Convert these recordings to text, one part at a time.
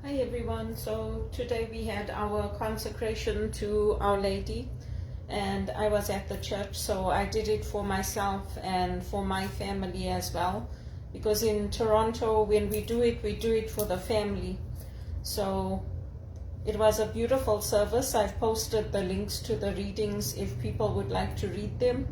Hi everyone. So today we had our consecration to Our Lady, and I was at the church, so I did it for myself and for my family as well, because in Toronto when we do it for the family. So it was a beautiful service. I've posted the links to the readings if people would like to read them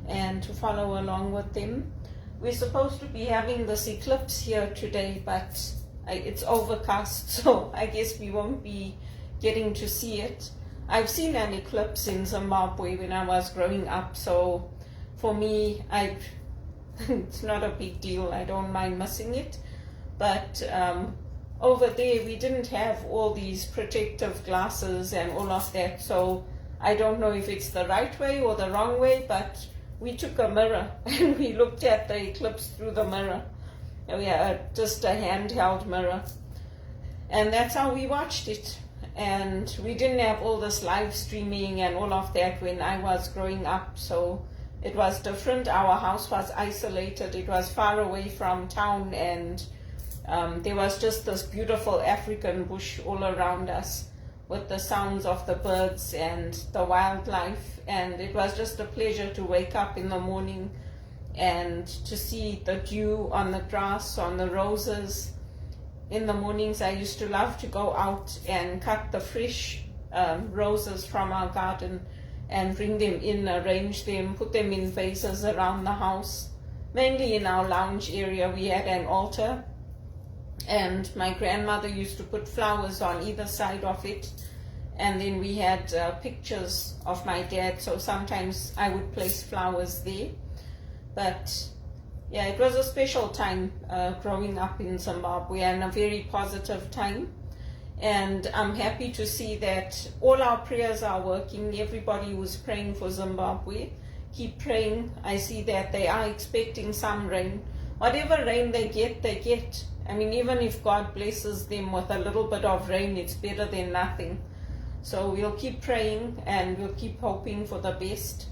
and to follow along with them. We're supposed to be having this eclipse here today, but it's overcast, so I guess we won't be getting to see it. I've seen an eclipse in Zimbabwe when I was growing up, so for me, it's not a big deal. I don't mind missing it. But over there, we didn't have all these protective glasses and all of that, so I don't know if it's the right way or the wrong way, but we took a mirror and we looked at the eclipse through the mirror. We had just a handheld mirror, and that's how we watched it. And we didn't have all this live streaming and all of that when I was growing up, so it was different. Our house was isolated. It was far away from town, and there was just this beautiful African bush all around us with the sounds of the birds and the wildlife, and it was just a pleasure to wake up in the morning and to see the dew on the grass, on the roses. In the mornings I used to love to go out and cut the fresh roses from our garden and bring them in, arrange them, put them in vases around the house. Mainly in our lounge area we had an altar, and my grandmother used to put flowers on either side of it, and then we had pictures of my dad, so sometimes I would place flowers there. But yeah, it was a special time growing up in Zimbabwe, and a very positive time. And I'm happy to see that all our prayers are working. Everybody who's praying for Zimbabwe, keep praying. I see that they are expecting some rain. Whatever rain they get, they get. I mean, even if God blesses them with a little bit of rain, it's better than nothing. So we'll keep praying and we'll keep hoping for the best.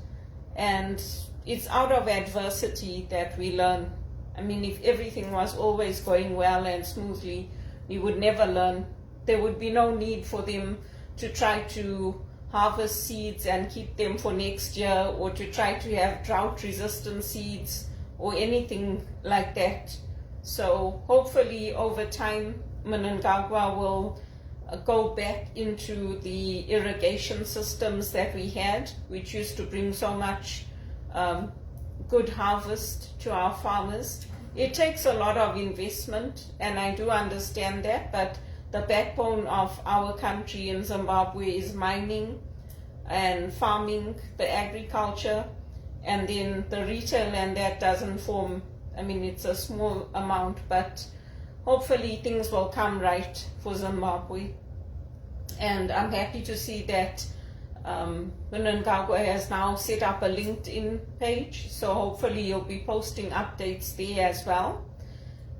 And it's out of adversity that we learn. I mean, if everything was always going well and smoothly, we would never learn. There would be no need for them to try to harvest seeds and keep them for next year, or to try to have drought-resistant seeds or anything like that. So hopefully over time, Mnangagwa will go back into the irrigation systems that we had, which used to bring so much good harvest to our farmers. It takes a lot of investment, and I do understand that, but the backbone of our country in Zimbabwe is mining and farming, the agriculture, and then the retail, and that doesn't form, I mean, it's a small amount, but hopefully things will come right for Zimbabwe. And I'm happy to see that Mnangagwa has now set up a LinkedIn page, so hopefully you'll be posting updates there as well.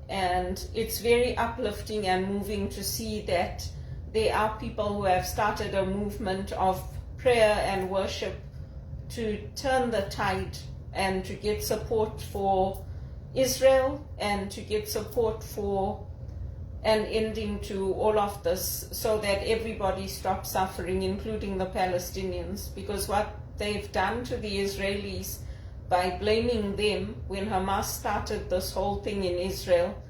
And it's very uplifting and moving to see that there are people who have started a movement of prayer and worship to turn the tide and to get support for Israel and to get support for an ending to all of this, so that everybody stops suffering, including the Palestinians, because what they've done to the Israelis by blaming them when Hamas started this whole thing in Israel,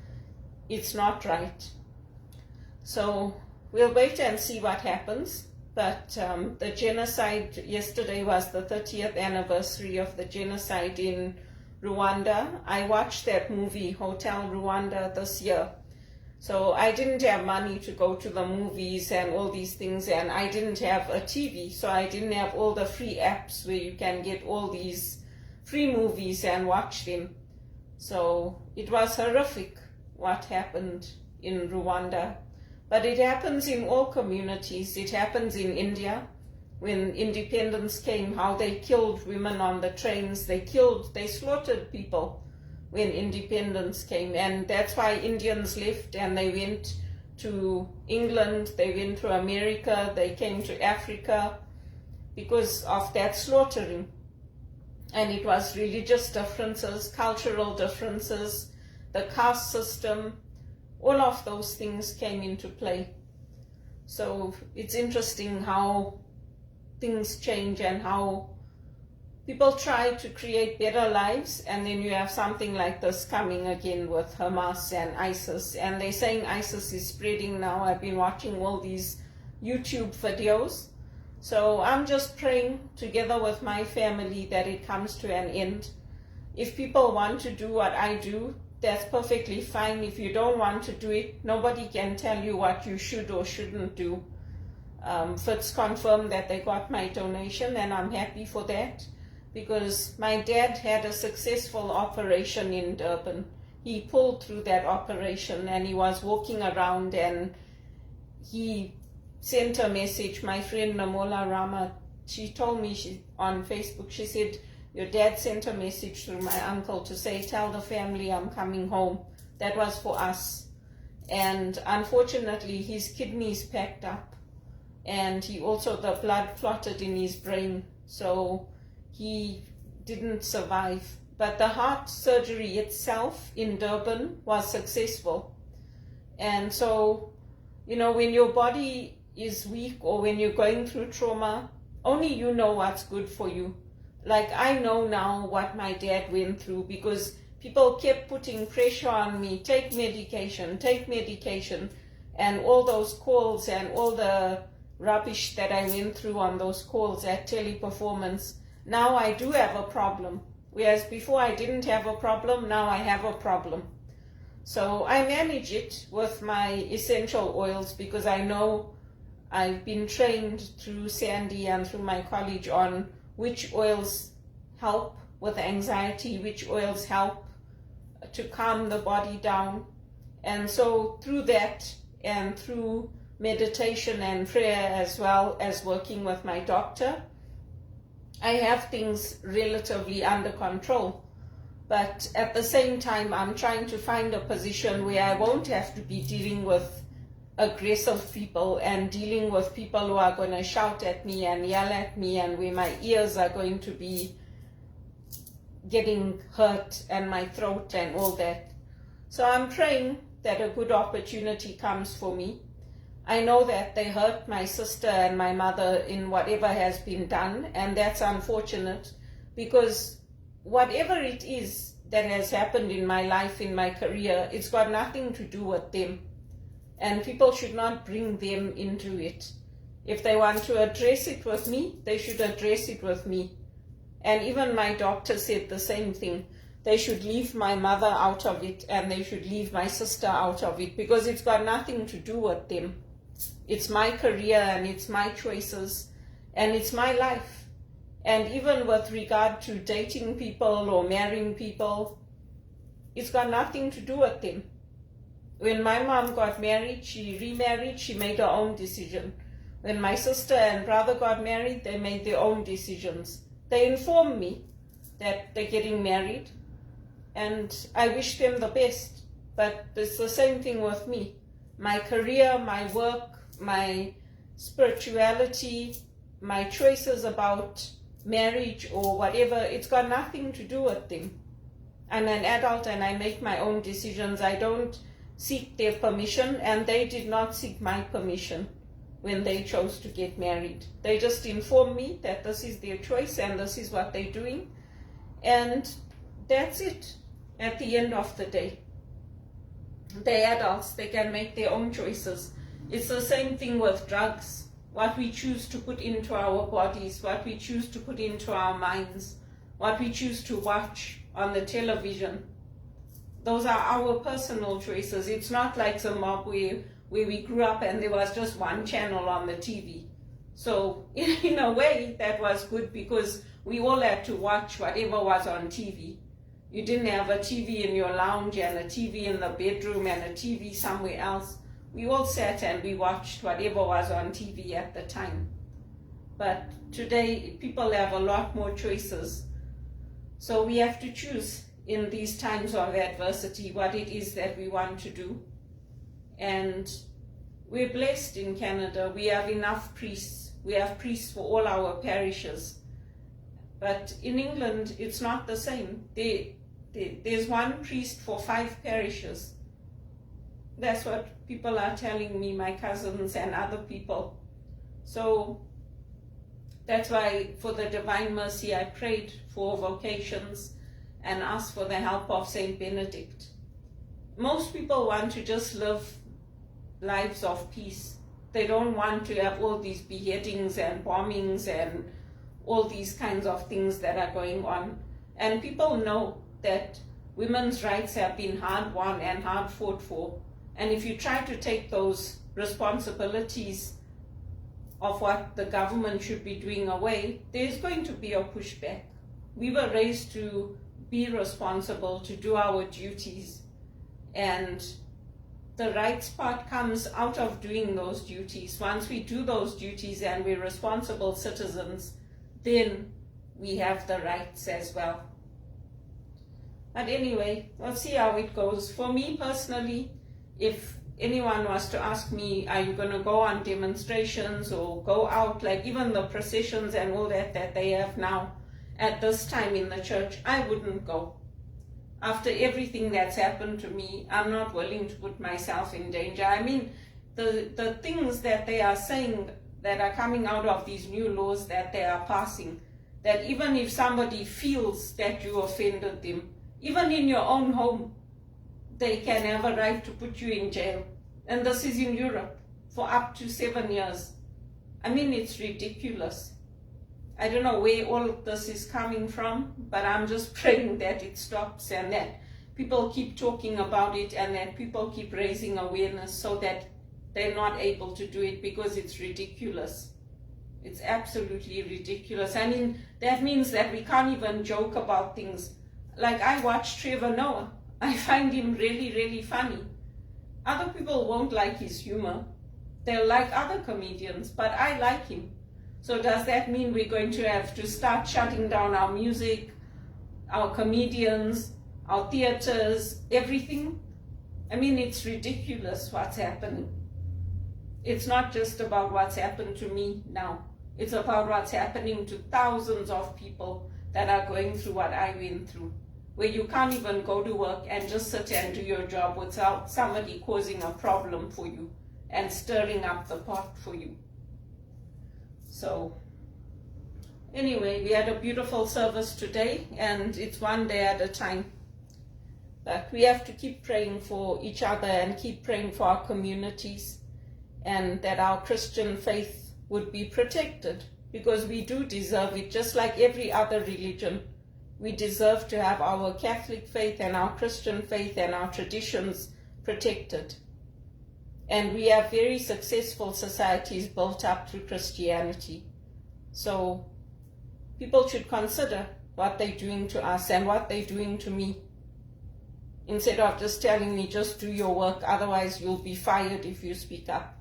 it's not right. So we'll wait and see what happens. But the genocide, yesterday was the 30th anniversary of the genocide in Rwanda. I watched that movie, Hotel Rwanda, this year. So I didn't have money to go to the movies and all these things, and I didn't have a TV, so I didn't have all the free apps where you can get all these free movies and watch them. So it was horrific what happened in Rwanda. But it happens in all communities. It happens in India. When independence came, how they killed women on the trains, they slaughtered people when independence came. And that's why Indians left and they went to England, they went to America, they came to Africa because of that slaughtering. And it was religious differences, cultural differences, the caste system, all of those things came into play. So it's interesting how things change and how people try to create better lives, and then you have something like this coming again with Hamas and ISIS, and they're saying ISIS is spreading now. I've been watching all these YouTube videos. So I'm just praying together with my family that it comes to an end. If people want to do what I do, that's perfectly fine. If you don't want to do it, nobody can tell you what you should or shouldn't do. Fitz confirmed that they got my donation, and I'm happy for that, because my dad had a successful operation in Durban. He pulled through that operation, and he was walking around, and he sent a message. My friend Namola Rama, she told me on Facebook, she said, your dad sent a message through my uncle to say, tell the family I'm coming home. That was for us. And unfortunately, his kidneys packed up, and he also, the blood clotted in his brain, so he didn't survive. But the heart surgery itself in Durban was successful. And so, when your body is weak or when you're going through trauma, only you know what's good for you. Like, I know now what my dad went through, because people kept putting pressure on me, take medication, and all those calls and all the rubbish that I went through on those calls at Teleperformance. Now I do have a problem. Whereas before I didn't have a problem, now I have a problem. So I manage it with my essential oils, because I know I've been trained through Sandy and through my college on which oils help with anxiety, which oils help to calm the body down. And so through that, and through meditation and prayer, as well as working with my doctor, I have things relatively under control. But at the same time, I'm trying to find a position where I won't have to be dealing with aggressive people and dealing with people who are going to shout at me and yell at me, and where my ears are going to be getting hurt and my throat and all that. So I'm praying that a good opportunity comes for me. I know that they hurt my sister and my mother in whatever has been done, and that's unfortunate, because whatever it is that has happened in my life, in my career, it's got nothing to do with them. And people should not bring them into it. If they want to address it with me, they should address it with me. And even my doctor said the same thing. They should leave my mother out of it, and they should leave my sister out of it, because it's got nothing to do with them. It's my career, and it's my choices, and it's my life. And even with regard to dating people or marrying people, it's got nothing to do with them. When my mom got married, she remarried, she made her own decision. When my sister and brother got married, they made their own decisions. They informed me that they're getting married, and I wish them the best. But it's the same thing with me. My career, my work, my spirituality, my choices about marriage or whatever, it's got nothing to do with them. I'm an adult and I make my own decisions. I don't seek their permission, and they did not seek my permission when they chose to get married. They just informed me that this is their choice and this is what they're doing, and that's it at the end of the day. They're adults, they can make their own choices. It's the same thing with drugs. What we choose to put into our bodies, what we choose to put into our minds, what we choose to watch on the television, those are our personal choices. It's not like Zimbabwe, where we grew up and there was just one channel on the TV. So in a way, that was good, because we all had to watch whatever was on TV. You didn't have a TV in your lounge and a TV in the bedroom and a TV somewhere else. We all sat and we watched whatever was on TV at the time. But today, people have a lot more choices. So we have to choose in these times of adversity what it is that we want to do. And we're blessed in Canada. We have enough priests. We have priests for all our parishes. But in England, it's not the same. There's one priest for 5 parishes. That's what people are telling me, my cousins and other people. So that's why for the Divine Mercy I prayed for vocations and asked for the help of Saint Benedict. Most people want to just live lives of peace. They don't want to have all these beheadings and bombings and all these kinds of things that are going on. And people know that women's rights have been hard won and hard fought for. And if you try to take those responsibilities of what the government should be doing away, there's going to be a pushback. We were raised to be responsible, to do our duties. And the rights part comes out of doing those duties. Once we do those duties and we're responsible citizens, then we have the rights as well. But anyway, we'll see how it goes. For me personally, if anyone was to ask me, are you going to go on demonstrations or go out, like even the processions and all that they have now at this time in the church, I wouldn't go. After everything that's happened to me, I'm not willing to put myself in danger. I mean, the things that they are saying that are coming out of these new laws that they are passing, that even if somebody feels that you offended them, even in your own home, they can have a right to put you in jail. And this is in Europe for up to 7 years. I mean, it's ridiculous. I don't know where all of this is coming from, but I'm just praying that it stops and that people keep talking about it and that people keep raising awareness so that they're not able to do it, because it's ridiculous. It's absolutely ridiculous. I mean, that means that we can't even joke about things. Like, I watch Trevor Noah. I find him really, really funny. Other people won't like his humor. They'll like other comedians, but I like him. So does that mean we're going to have to start shutting down our music, our comedians, our theaters, everything? I mean, it's ridiculous what's happening. It's not just about what's happened to me now. It's about what's happening to thousands of people that are going through what I went through, where you can't even go to work and just sit and do your job without somebody causing a problem for you and stirring up the pot for you. So anyway, we had a beautiful service today, and it's one day at a time. But we have to keep praying for each other and keep praying for our communities, and that our Christian faith would be protected, because we do deserve it, just like every other religion. We deserve to have our Catholic faith and our Christian faith and our traditions protected. And we have very successful societies built up through Christianity. So people should consider what they're doing to us and what they're doing to me, instead of just telling me, just do your work, otherwise you'll be fired if you speak up.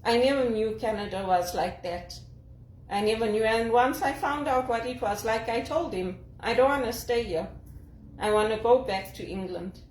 I never knew Canada was like that. I never knew, and once I found out what it was like, I told him, I don't want to stay here. I want to go back to England.